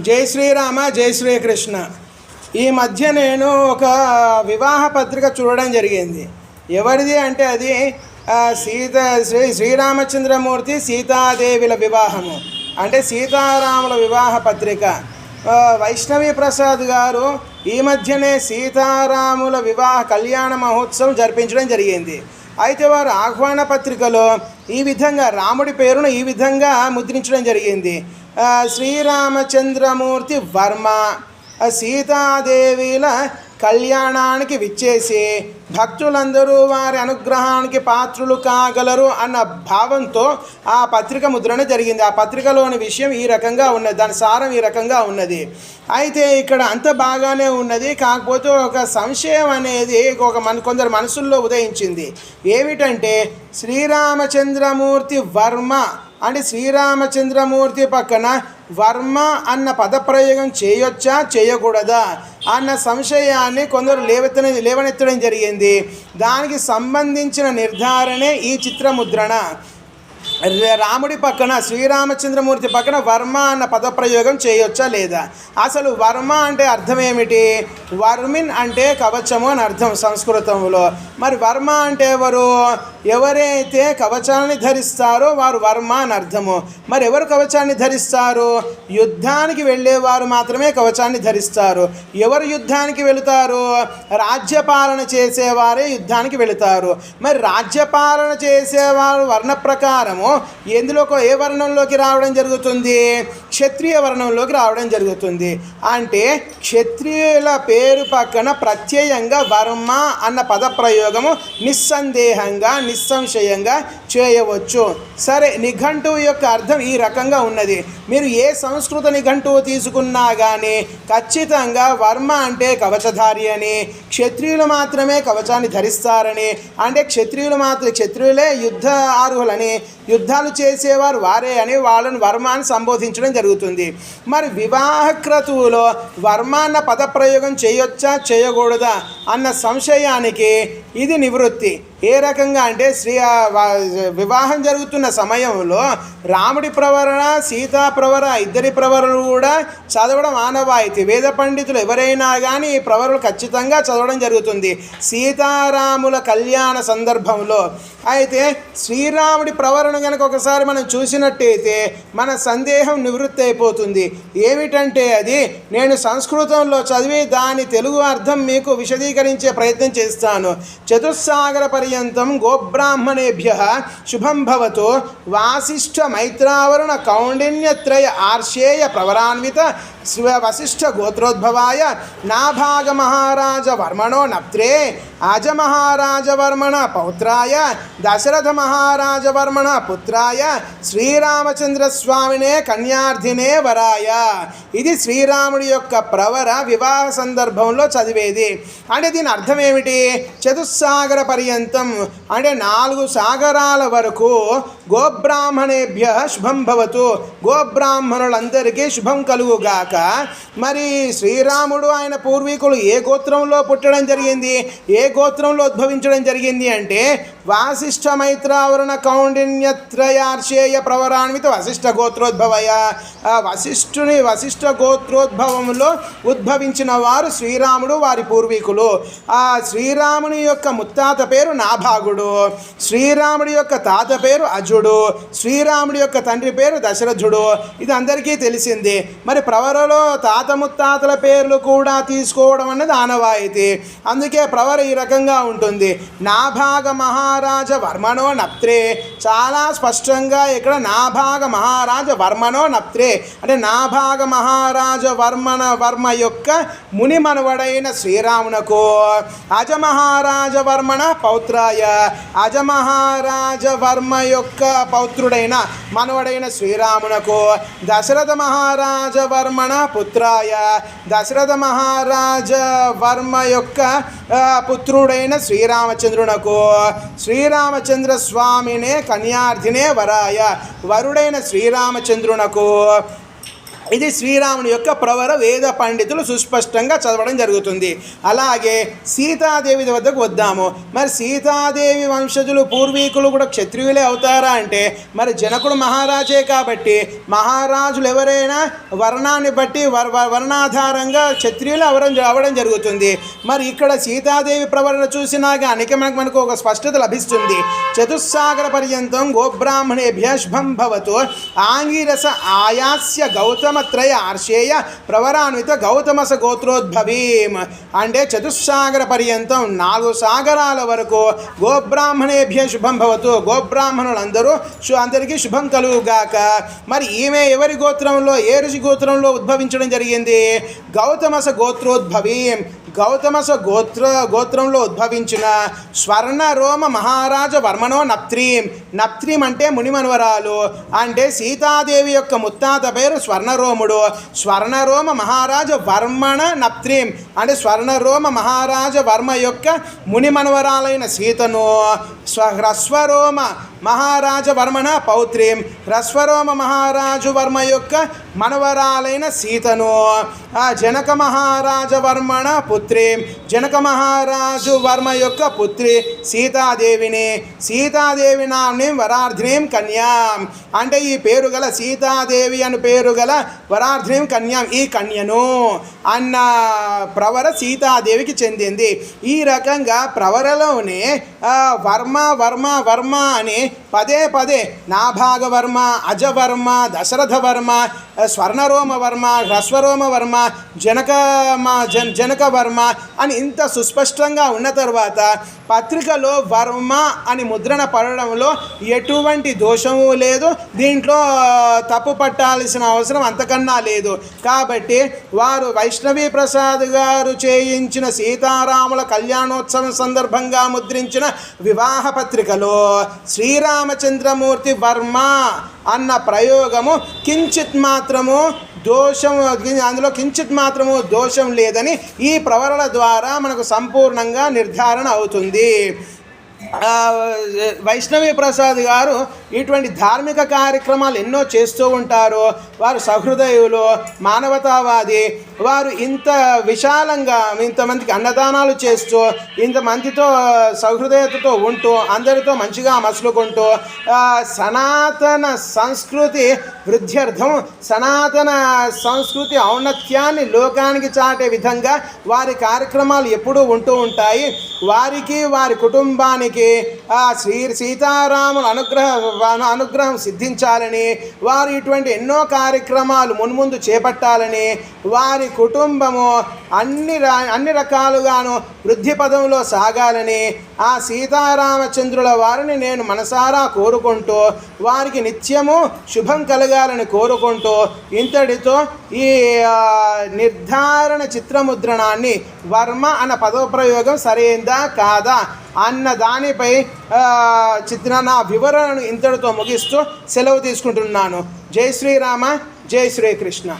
జై శ్రీరామ, జై శ్రీకృష్ణ. ఈ మధ్య నేను ఒక వివాహ పత్రిక చూడడం జరిగింది. ఎవరిది అంటే అది శ్రీరామచంద్రమూర్తి సీతాదేవిల వివాహము, అంటే సీతారాముల వివాహ పత్రిక. వైష్ణవి ప్రసాద్ గారు ఈ మధ్యనే సీతారాముల వివాహ కళ్యాణ మహోత్సవం జరిపించడం జరిగింది. అయితే వారు ఆహ్వాన పత్రికలో ఈ విధంగా రాముడి పేరును ఈ విధంగా ముద్రించడం జరిగింది. శ్రీరామచంద్రమూర్తి వర్మ సీతాదేవిల కళ్యాణానికి విచ్చేసి భక్తులందరూ వారి అనుగ్రహానికి పాత్రులు కాగలరు అన్న భావంతో ఆ పత్రిక ముద్రణ జరిగింది. ఆ పత్రికలోని విషయం ఈ రకంగా ఉన్నది, దాని సారం ఈ రకంగా ఉన్నది. అయితే ఇక్కడ అంత బాగానే ఉన్నది, కాకపోతే ఒక సంశయం అనేది కొందరు మనసుల్లో ఉదయించింది. ఏమిటంటే శ్రీరామచంద్రమూర్తి వర్మ అంటే శ్రీరామచంద్రమూర్తి పక్కన వర్మ అన్న పదప్రయోగం చేయొచ్చా చేయకూడదా అన్న సంశయాన్ని కొందరు లేవనెత్తడం జరిగింది. దానికి సంబంధించిన నిర్ధారణే ఈ చిత్రముద్రణ. రాముడి పక్కన శ్రీరామచంద్రమూర్తి పక్కన వర్మ అన్న పదప్రయోగం చేయొచ్చా లేదా? అసలు వర్మ అంటే అర్థం ఏమిటి? వర్మిన్ అంటే కవచము అని అర్థం సంస్కృతంలో. మరి వర్మ అంటే ఎవరైతే కవచాన్ని ధరిస్తారో వారు వర్మ అని అర్థము. మరి ఎవరు కవచాన్ని ధరిస్తారు? యుద్ధానికి వెళ్ళేవారు మాత్రమే కవచాన్ని ధరిస్తారు. ఎవరు యుద్ధానికి వెళుతారు? రాజ్యపాలన చేసేవారే యుద్ధానికి వెళుతారు. మరి రాజ్యపాలన చేసేవారు వర్ణ ప్రకారము ఏ వర్ణంలోకి రావడం జరుగుతుంది? క్షత్రియ వర్ణంలోకి రావడం జరుగుతుంది. అంటే క్షత్రియుల పేరు పక్కన ప్రత్యయంగా వర్మ అన్న పదప్రయోగము నిస్సందేహంగా నిస్సంశయంగా చేయవచ్చు. సరే, నిఘంటువు యొక్క అర్థం ఈ రకంగా ఉన్నది. మీరు ఏ సంస్కృత నిఘంటువు తీసుకున్నా కానీ ఖచ్చితంగా వర్మ అంటే కవచధారి అని, క్షత్రియులు మాత్రమే కవచాన్ని ధరిస్తారని, అంటే క్షత్రియులే యుద్ధ ఆరుహులని, యుద్ధాలు చేసేవారు వారే అని వాళ్ళను వర్మ అని సంబోధించడం జరుగుతుంది. మరి వివాహ క్రతువులో వర్మ అన్న పదప్రయోగం చేయొచ్చా చేయకూడదా అన్న సంశయానికి ఇది నివృత్తి. ఏ రకంగా అంటే వివాహం జరుగుతున్న సమయంలో రాముడి ప్రవరణ సీతా ప్రవర ఇద్దరి ప్రవరలు కూడా చదవడం ఆనవాయితీ. వేద పండితులు ఎవరైనా కానీ ఈ ప్రవరలు ఖచ్చితంగా చదవడం జరుగుతుంది సీతారాముల కళ్యాణ సందర్భంలో. అయితే శ్రీరాముడి ప్రవరణ కనుక ఒకసారి మనం చూసినట్టయితే మన సందేహం నివృత్తి అయిపోతుంది. ఏమిటంటే అది నేను సంస్కృతంలో చదివి దాని తెలుగు అర్థం మీకు విశదీకరించే ప్రయత్నం చేస్తాను. చతుస్సాగర పర్యంతం గోబ్రాహ్మణేభ్యః శుభం భవతు వాసిష్ఠ మైత్రావరుణ కౌండిన్యత్రయ ఆర్షేయ ప్రవరాన్విత వశిష్ఠ గోత్రోద్భవాయ నాభాగ మహారాజ వర్మణో నప్త్రే అజ మహారాజ వర్మణ పౌత్రాయ దశరథ మహారాజ వర్మణ పుత్రాయ శ్రీరామచంద్ర స్వామినే కన్యార్థినే వరాయ. ఇది శ్రీరాముడి యొక్క ప్రవర వివాహ సందర్భంలో చదివేది. అంటే దీని అర్థం ఏమిటి? చతుస్సాగర పర్యంతం అంటే 4 సాగరాల వరకు గోబ్రాహ్మణేభ్య శుభం భవతు, గోబ్రాహ్మణులందరికీ శుభం కలుగుగాక. మరి శ్రీరాముడు ఆయన పూర్వీకులు ఏ గోత్రంలో పుట్టడం జరిగింది, ఏ గోత్రంలో ఉద్భవించడం జరిగింది అంటే వాసిష్ఠ మైత్రావరుణ కౌండిన్యత్రయార్షేయ ప్రవరాన్విత వశిష్ఠ గోత్రోద్భవయ. వశిష్ఠ గోత్రోద్భవంలో ఉద్భవించిన వారు శ్రీరాముడు వారి పూర్వీకులు. ఆ శ్రీరాముని యొక్క ముత్తాత పేరు నాభాగుడు, శ్రీరాముడి యొక్క తాత పేరు అజుడు, శ్రీరాముడి యొక్క తండ్రి పేరు దశరథుడు. ఇది అందరికీ తెలిసింది. మరి ప్రవరలో తాత ముత్తాతల పేర్లు కూడా తీసుకోవడం అన్నది ఆనవాయితీ. అందుకే ప్రవర ఈ రకంగా ఉంటుంది. నాభాగ మహారాజ వర్మణో నప్త్రే. చాలా స్పష్టంగా ఇక్కడ నాభాగ మహారాజ వర్మణో నప్త్రే అంటే నాభాగ మహారాజ వర్మ యొక్క ముని మనవడైన శ్రీరామునకు అజ మహారాజ వర్మణ పౌత్రాయ, అజ మహారాజ వర్మ యొక్క పౌత్రుడైన మనవడైన శ్రీరామునకు దశరథ మహారాజ వర్మణ పుత్రాయ, దశరథ మహారాజ వర్మ యొక్క పుత్రుడైన శ్రీరామచంద్రునకు శ్రీరామచంద్ర స్వామినే కన్యార్థినే వరాయ, వరుడైన శ్రీరామచంద్రునకు ఇది శ్రీరాముని యొక్క ప్రవర వేద పండితులు సుస్పష్టంగా చదవడం జరుగుతుంది. అలాగే సీతాదేవి వద్దకు వద్దాము. మరి సీతాదేవి వంశజులు పూర్వీకులు కూడా క్షత్రియులే అవుతారా అంటే మరి జనకుడు మహారాజే కాబట్టి మహారాజులు ఎవరైనా వర్ణాన్ని బట్టి వర్ణాధారంగా క్షత్రియులు అవడం జరుగుతుంది. మరి ఇక్కడ సీతాదేవి ప్రవరణ చూసినా కానీ మనకు ఒక స్పష్టత లభిస్తుంది. చతుస్సాగర పర్యంతం గోబ్రాహ్మణేభ్య శుభం భవతు ఆంగిరస ఆయాస్య గౌతమ త్రయ ఆర్షేయ ప్రవరాన్విత గౌతమస గోత్రోద్భవీం. అంటే చతుస్సాగర పర్యంతం 4 సాగరాల వరకు గోబ్రాహ్మణేభ్య శుభం భవతు, గోబ్రాహ్మణులందరూ అందరికీ శుభం కలుగుగాక. మరి ఈమె ఎవరి గోత్రంలో, ఏ ఋషి గోత్రంలో ఉద్భవించడం జరిగింది? గౌతమస గోత్రోద్భవీం. గౌతమస గోత్రంలో ఉద్భవించిన స్వర్ణరోమ మహారాజ వర్మనో నప్త్రీం. నప్త్రీం అంటే మునిమన్వరాలు. అంటే సీతాదేవి యొక్క ముత్తాత పేరు స్వర్ణరోముడు. స్వర్ణరోమ మహారాజ వర్మణ నప్త్రీం అంటే స్వర్ణరోమ మహారాజ వర్మ యొక్క మునిమన్వరాలైన సీతను హ్రస్వరోమ మహారాజ వర్మణ పౌత్రీం. హ్రస్వరోమ మహారాజు వర్మ యొక్క మనవరాలైన సీతను జనక మహారాజ వర్మణ పుత్రీం. జనక మహారాజు వర్మ యొక్క పుత్రి సీతాదేవిని సీతాదేవి నామ్ని వరార్ధినీం కన్యాం. అంటే ఈ పేరు గల సీతాదేవి అని పేరు గల వరార్ధినీం కన్యాం, ఈ కన్యను అన్న ప్రవర సీతాదేవికి చెందింది. ఈ రకంగా ప్రవరలోనే వర్మ వర్మ వర్మ అని పదే నాభాగవర్మ, అజవర్మ, దశరథ వర్మ, స్వర్ణరోమ వర్మ, హ్రస్వరోమ వర్మ, జనక వర్మ అని ఇంత సుస్పష్టంగా ఉన్న తర్వాత పత్రికలో వర్మ అని ముద్రణ పడడంలో ఎటువంటి దోషము లేదు. దీంట్లో తప్పు పట్టాల్సిన అవసరం అంతకన్నా లేదు. కాబట్టి వారు వైష్ణవీ ప్రసాద్ గారు చేయించిన సీతారాముల కళ్యాణోత్సవం సందర్భంగా ముద్రించిన వివాహ పత్రికలో శ్రీరామచంద్రమూర్తి వర్మ అన్న ప్రయోగము కించిత్ మాత్రము దోషం, అందులో కించిత్ మాత్రము దోషం లేదని ఈ ప్రవరణ ద్వారా మనకు సంపూర్ణంగా నిర్ధారణ అవుతుంది. వైష్ణవీ ప్రసాద్ గారు ఇటువంటి ధార్మిక కార్యక్రమాలు ఎన్నో చేస్తూ ఉంటారు. వారు సహృదయులు, మానవతావాది. వారు ఇంత విశాలంగా ఇంతమందికి అన్నదానాలు చేస్తూ ఇంతమందితో సహృదయతతో ఉంటూ అందరితో మంచిగా మసులుకుంటూ సనాతన సంస్కృతి వృద్ధ్యర్థం, సనాతన సంస్కృతి ఔన్నత్యాన్ని లోకానికి చాటే విధంగా వారి కార్యక్రమాలు ఎప్పుడూ ఉంటూ ఉంటాయి. వారికి వారి కుటుంబానికి సీతారాముల అనుగ్రహం సిద్ధించాలని, వారు ఇటువంటి ఎన్నో కార్యక్రమాలు మున్ముందు చేపట్టాలని, వారి కుటుంబము అన్ని రకాలుగాను వృద్ధి పదంలో సాగాలని ఆ సీతారామచంద్రుల వారిని నేను మనసారా కోరుకుంటూ వారికి నిత్యము శుభం కలగాలని కోరుకుంటూ ఇంతటితో ఈ నిర్ధారణ చిత్రముద్రణాన్ని వర్మ అన్న పదప్రయోగం సరైందా కాదా అన్న దానిపై నా వివరణను ఇంతటితో ముగిస్తూ సెలవు తీసుకుంటున్నాను. జై శ్రీరామ, జై శ్రీకృష్ణ.